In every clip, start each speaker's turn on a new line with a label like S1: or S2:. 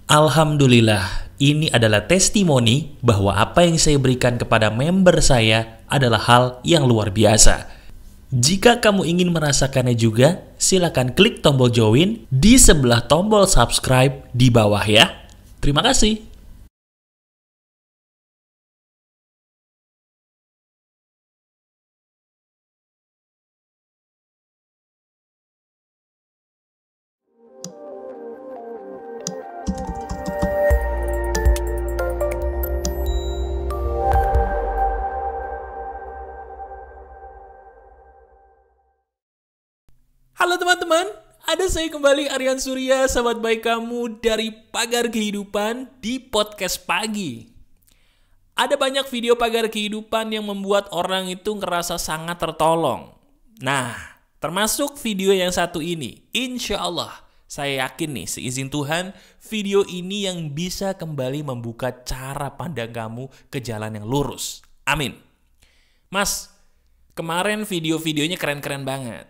S1: Alhamdulillah, ini adalah testimoni bahwa apa yang saya berikan kepada member saya adalah hal yang luar biasa. Jika kamu ingin merasakannya juga, silakan klik tombol join di sebelah tombol subscribe di bawah ya. Terima kasih. Halo teman-teman, ada saya kembali Aryan Surya, sahabat baik kamu dari Pagar Kehidupan di podcast pagi. Ada banyak video Pagar Kehidupan yang membuat orang itu ngerasa sangat tertolong. Nah, termasuk video yang satu ini. Insya Allah, saya yakin nih, seizin Tuhan, video ini yang bisa kembali membuka cara pandang kamu ke jalan yang lurus. Amin. Mas, kemarin video-videonya keren-keren banget.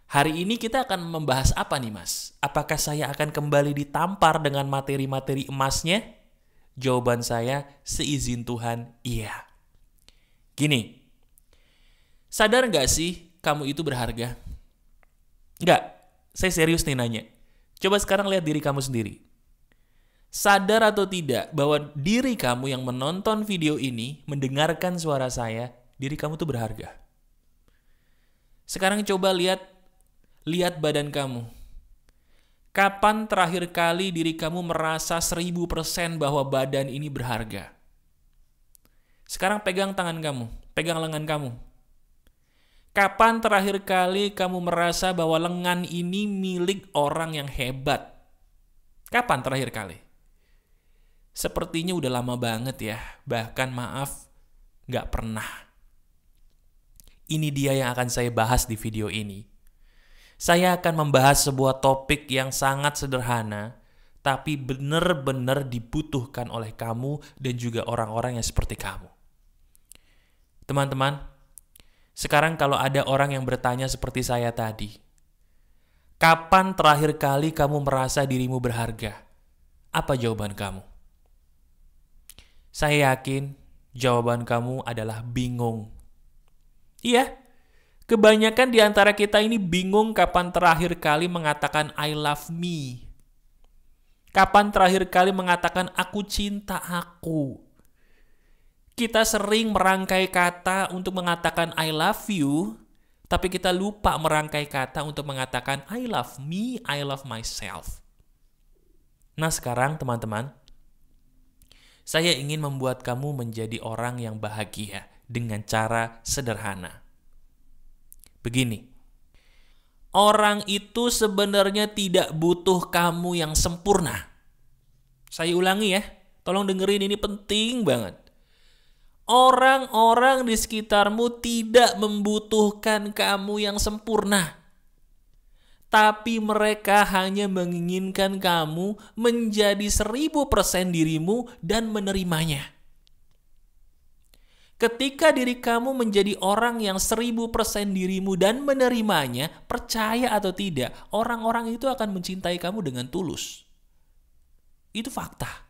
S1: Hari ini kita akan membahas apa nih mas? Apakah saya akan kembali ditampar dengan materi-materi emasnya? Jawaban saya, seizin Tuhan, iya. Gini, sadar nggak sih kamu itu berharga? Nggak, saya serius nih nanya. Coba sekarang lihat diri kamu sendiri. Sadar atau tidak bahwa diri kamu yang menonton video ini, mendengarkan suara saya, diri kamu tuh berharga. Sekarang coba lihat badan kamu. Kapan terakhir kali diri kamu merasa 1000% bahwa badan ini berharga? Sekarang pegang tangan kamu, pegang lengan kamu. Kapan terakhir kali kamu merasa bahwa lengan ini milik orang yang hebat? Kapan terakhir kali? Sepertinya udah lama banget ya, bahkan maaf, gak pernah. Ini dia yang akan saya bahas di video ini. Saya akan membahas sebuah topik yang sangat sederhana, tapi benar-benar dibutuhkan oleh kamu dan juga orang-orang yang seperti kamu. Teman-teman, sekarang kalau ada orang yang bertanya seperti saya tadi, kapan terakhir kali kamu merasa dirimu berharga? Apa jawaban kamu? Saya yakin jawaban kamu adalah bingung. Iya. Kebanyakan di antara kita ini bingung kapan terakhir kali mengatakan I love me. Kapan terakhir kali mengatakan aku cinta aku. Kita sering merangkai kata untuk mengatakan I love you, tapi kita lupa merangkai kata untuk mengatakan I love me, I love myself. Nah sekarang teman-teman, saya ingin membuat kamu menjadi orang yang bahagia dengan cara sederhana. Begini, orang itu sebenarnya tidak butuh kamu yang sempurna. Saya ulangi ya, tolong dengerin, ini penting banget. Orang-orang di sekitarmu tidak membutuhkan kamu yang sempurna. Tapi mereka hanya menginginkan kamu menjadi 1000% dirimu dan menerimanya. Ketika diri kamu menjadi orang yang 1000% dirimu dan menerimanya, percaya atau tidak, orang-orang itu akan mencintai kamu dengan tulus. Itu fakta.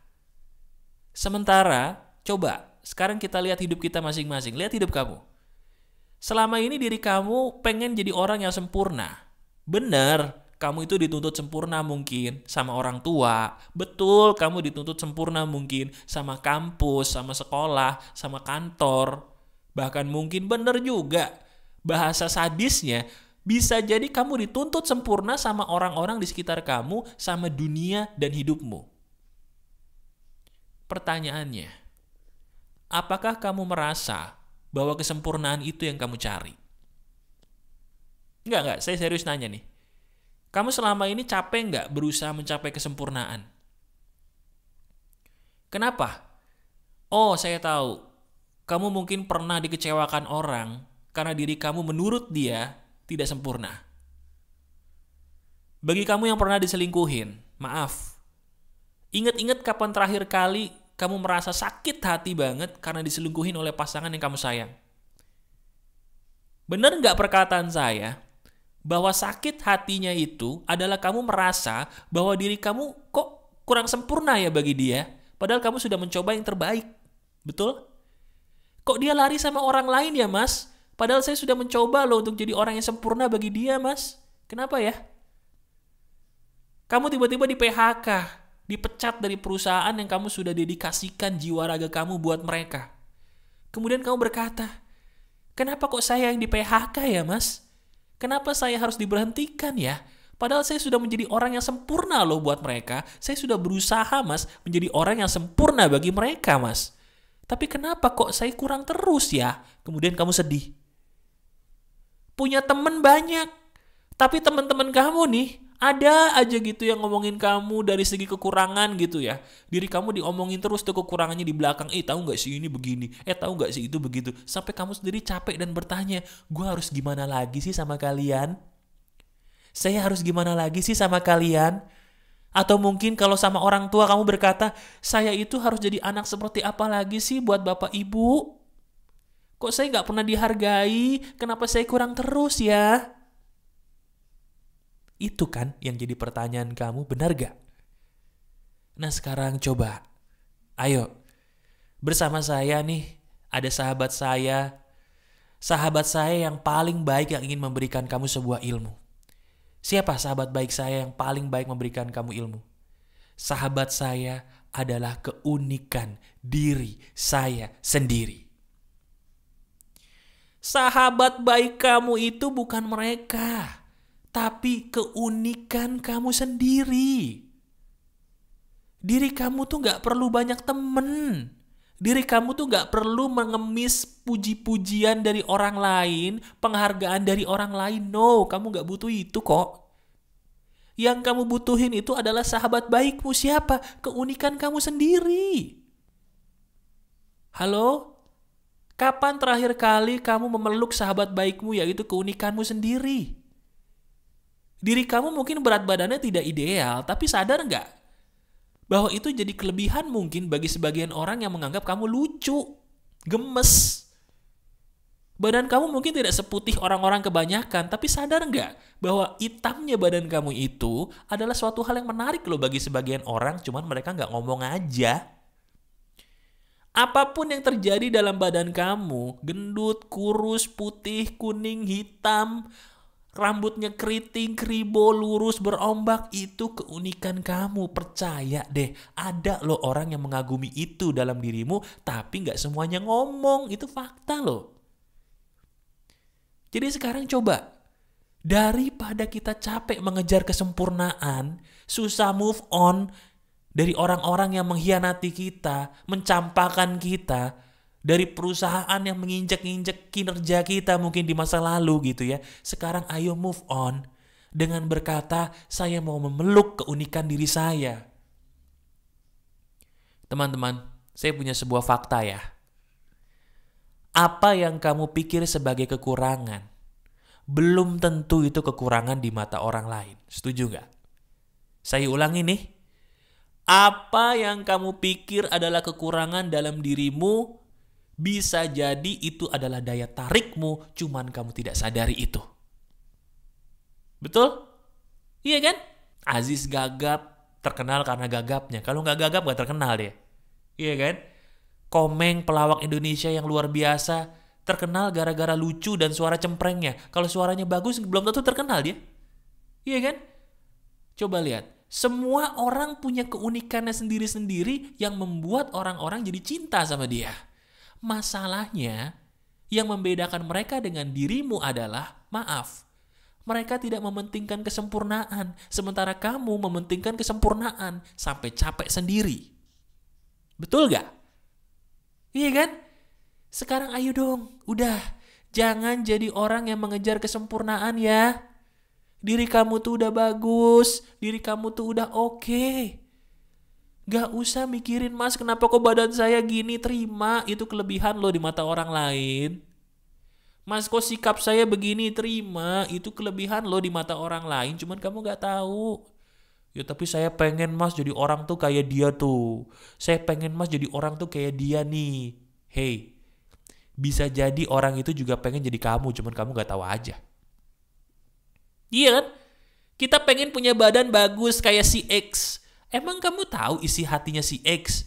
S1: Sementara, coba, sekarang kita lihat hidup kita masing-masing. Lihat hidup kamu. Selama ini diri kamu pengen jadi orang yang sempurna. Benar. Kamu itu dituntut sempurna mungkin sama orang tua. Betul, kamu dituntut sempurna mungkin sama kampus, sama sekolah, sama kantor. Bahkan mungkin benar juga. Bahasa sadisnya, bisa jadi kamu dituntut sempurna sama orang-orang di sekitar kamu, sama dunia dan hidupmu. Pertanyaannya, apakah kamu merasa bahwa kesempurnaan itu yang kamu cari? Enggak, saya serius nanya nih. Kamu selama ini capek nggak berusaha mencapai kesempurnaan? Kenapa? Oh, saya tahu. Kamu mungkin pernah dikecewakan orang karena diri kamu menurut dia tidak sempurna. Bagi kamu yang pernah diselingkuhin, maaf. Ingat-ingat kapan terakhir kali kamu merasa sakit hati banget karena diselingkuhin oleh pasangan yang kamu sayang. Benar nggak perkataan saya? Bahwa sakit hatinya itu adalah kamu merasa bahwa diri kamu kok kurang sempurna ya bagi dia. Padahal kamu sudah mencoba yang terbaik. Betul? Kok dia lari sama orang lain ya mas? Padahal saya sudah mencoba loh untuk jadi orang yang sempurna bagi dia mas. Kenapa ya? Kamu tiba-tiba di PHK, dipecat dari perusahaan yang kamu sudah dedikasikan jiwa raga kamu buat mereka. Kemudian kamu berkata, kenapa kok saya yang di PHK ya mas? Kenapa saya harus diberhentikan ya? Padahal saya sudah menjadi orang yang sempurna loh buat mereka. Saya sudah berusaha mas menjadi orang yang sempurna bagi mereka mas. Tapi kenapa kok saya kurang terus ya? Kemudian kamu sedih. Punya teman banyak. Tapi teman-teman kamu nih, ada aja gitu yang ngomongin kamu dari segi kekurangan gitu ya. Diri kamu diomongin terus tuh kekurangannya di belakang. Tahu gak sih ini begini? Tahu gak sih itu begitu? Sampai kamu sendiri capek dan bertanya, gue harus gimana lagi sih sama kalian? Saya harus gimana lagi sih sama kalian? Atau mungkin kalau sama orang tua kamu berkata, saya itu harus jadi anak seperti apa lagi sih buat bapak ibu? Kok saya gak pernah dihargai? Kenapa saya kurang terus ya? Itu kan yang jadi pertanyaan kamu, benar gak? Nah sekarang coba, ayo, bersama saya nih, ada sahabat saya yang paling baik yang ingin memberikan kamu sebuah ilmu. Siapa sahabat baik saya yang paling baik memberikan kamu ilmu? Sahabat saya adalah keunikan diri saya sendiri. Sahabat baik kamu itu bukan mereka, tapi keunikan kamu sendiri. Diri kamu tuh gak perlu banyak temen. Diri kamu tuh gak perlu mengemis puji-pujian dari orang lain, penghargaan dari orang lain. No, kamu gak butuh itu kok. Yang kamu butuhin itu adalah sahabat baikmu. Siapa? Keunikan kamu sendiri. Halo? Kapan terakhir kali kamu memeluk sahabat baikmu, yaitu keunikanmu sendiri? Diri kamu mungkin berat badannya tidak ideal, tapi sadar nggak bahwa itu jadi kelebihan mungkin bagi sebagian orang yang menganggap kamu lucu, gemes. Badan kamu mungkin tidak seputih orang-orang kebanyakan, tapi sadar nggak bahwa hitamnya badan kamu itu adalah suatu hal yang menarik loh bagi sebagian orang, cuman mereka nggak ngomong aja. Apapun yang terjadi dalam badan kamu, gendut, kurus, putih, kuning, hitam, rambutnya keriting, kribo, lurus, berombak, itu keunikan kamu. Percaya deh, ada loh orang yang mengagumi itu dalam dirimu, tapi gak semuanya ngomong. Itu fakta loh. Jadi sekarang coba, daripada kita capek mengejar kesempurnaan, susah move on dari orang-orang yang mengkhianati kita, mencampakkan kita, dari perusahaan yang menginjak-injak kinerja kita mungkin di masa lalu gitu ya. Sekarang ayo move on dengan berkata, saya mau memeluk keunikan diri saya. Teman-teman, saya punya sebuah fakta ya. Apa yang kamu pikir sebagai kekurangan, belum tentu itu kekurangan di mata orang lain. Setuju gak? Saya ulangi nih. Apa yang kamu pikir adalah kekurangan dalam dirimu, bisa jadi itu adalah daya tarikmu, cuman kamu tidak sadari itu. Betul? Iya kan? Aziz Gagap terkenal karena gagapnya. Kalau nggak gagap nggak terkenal dia. Iya kan? Komeng, pelawak Indonesia yang luar biasa, terkenal gara-gara lucu dan suara cemprengnya. Kalau suaranya bagus belum tentu terkenal dia. Iya kan? Coba lihat. Semua orang punya keunikannya sendiri-sendiri yang membuat orang-orang jadi cinta sama dia. Masalahnya, yang membedakan mereka dengan dirimu adalah, maaf, mereka tidak mementingkan kesempurnaan, sementara kamu mementingkan kesempurnaan sampai capek sendiri. Betul gak? Iya kan? Sekarang ayo dong, udah, jangan jadi orang yang mengejar kesempurnaan ya. Diri kamu tuh udah bagus, diri kamu tuh udah oke. Gak usah mikirin, mas kenapa kok badan saya gini, terima, itu kelebihan loh di mata orang lain. Mas kok sikap saya begini, terima, itu kelebihan loh di mata orang lain, cuman kamu gak tahu. Ya tapi saya pengen mas jadi orang tuh kayak dia tuh. Saya pengen mas jadi orang tuh kayak dia nih. Hey, bisa jadi orang itu juga pengen jadi kamu, cuman kamu gak tahu aja. Iya kan? Kita pengen punya badan bagus kayak si X. Emang kamu tahu isi hatinya si X?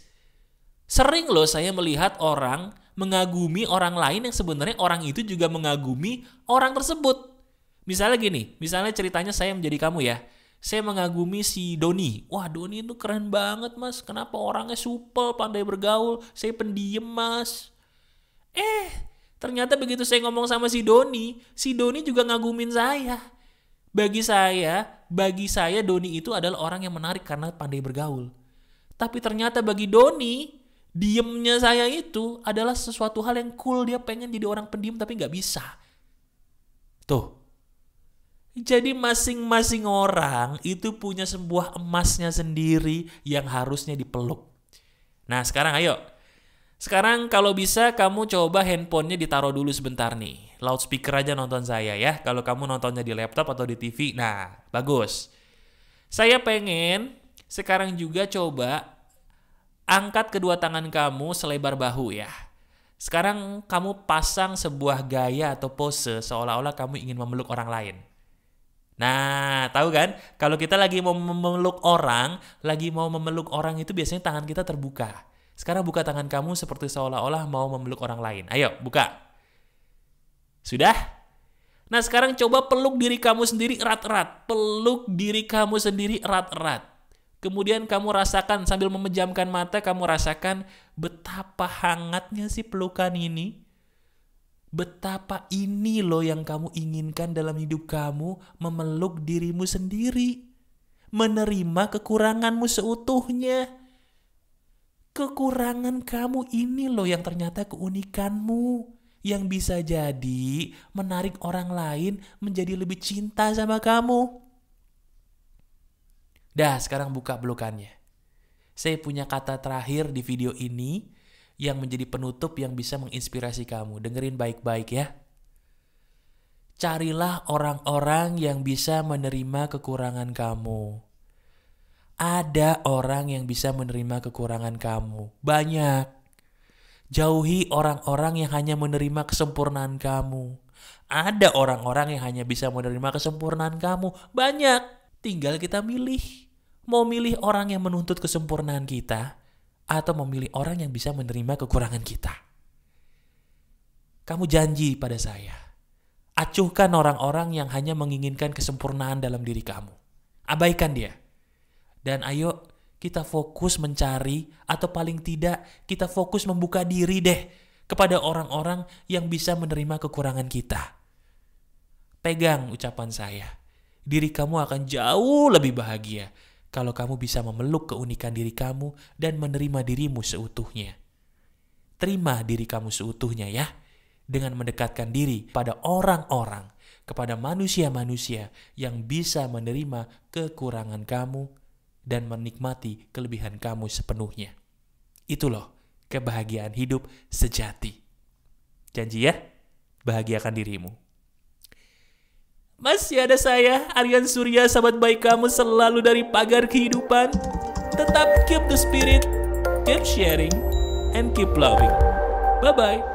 S1: Sering loh saya melihat orang mengagumi orang lain yang sebenarnya orang itu juga mengagumi orang tersebut. Misalnya gini, misalnya ceritanya saya menjadi kamu ya. Saya mengagumi si Doni. Wah, Doni itu keren banget, Mas. Kenapa orangnya supel, pandai bergaul. Saya pendiam, Mas. Ternyata begitu saya ngomong sama si Doni juga ngagumin saya. Bagi saya Doni itu adalah orang yang menarik karena pandai bergaul. Tapi ternyata bagi Doni, diemnya saya itu adalah sesuatu hal yang cool. Dia pengen jadi orang pendiam tapi gak bisa. Tuh. Jadi masing-masing orang itu punya sebuah emasnya sendiri yang harusnya dipeluk. Nah sekarang ayo. Sekarang kalau bisa kamu coba handphonenya ditaruh dulu sebentar nih. Loudspeaker aja nonton saya ya. Kalau kamu nontonnya di laptop atau di TV, nah bagus. Saya pengen sekarang juga coba angkat kedua tangan kamu selebar bahu ya. Sekarang kamu pasang sebuah gaya atau pose seolah-olah kamu ingin memeluk orang lain. Nah, tahu kan? Kalau kita lagi mau memeluk orang itu biasanya tangan kita terbuka. Sekarang buka tangan kamu seperti seolah-olah mau memeluk orang lain. Ayo, buka. Sudah? Nah, sekarang coba peluk diri kamu sendiri erat-erat. Peluk diri kamu sendiri erat-erat. Kemudian kamu rasakan sambil memejamkan mata, kamu rasakan betapa hangatnya sih pelukan ini. Betapa ini loh yang kamu inginkan dalam hidup kamu, memeluk dirimu sendiri. Menerima kekuranganmu seutuhnya. Kekurangan kamu ini loh yang ternyata keunikanmu. Yang bisa jadi menarik orang lain menjadi lebih cinta sama kamu. Dah, sekarang buka pelukannya. Saya punya kata terakhir di video ini yang menjadi penutup yang bisa menginspirasi kamu. Dengerin baik-baik ya. Carilah orang-orang yang bisa menerima kekurangan kamu. Ada orang yang bisa menerima kekurangan kamu. Banyak. Jauhi orang-orang yang hanya menerima kesempurnaan kamu. Ada orang-orang yang hanya bisa menerima kesempurnaan kamu. Banyak. Tinggal kita milih. Mau milih orang yang menuntut kesempurnaan kita, atau memilih orang yang bisa menerima kekurangan kita. Kamu janji pada saya. Acuhkan orang-orang yang hanya menginginkan kesempurnaan dalam diri kamu. Abaikan dia. Dan ayo kita fokus mencari, atau paling tidak kita fokus membuka diri deh kepada orang-orang yang bisa menerima kekurangan kita. Pegang ucapan saya. Diri kamu akan jauh lebih bahagia kalau kamu bisa memeluk keunikan diri kamu dan menerima dirimu seutuhnya. Terima diri kamu seutuhnya ya. Dengan mendekatkan diri pada orang-orang, kepada manusia-manusia yang bisa menerima kekurangan kamu dan menikmati kelebihan kamu sepenuhnya. Itu loh kebahagiaan hidup sejati. Janji ya, bahagiakan dirimu. Masih ada saya, Aryan Surya, sahabat baik kamu selalu dari Pagar Kehidupan. Tetap keep the spirit, keep sharing, and keep loving. Bye-bye.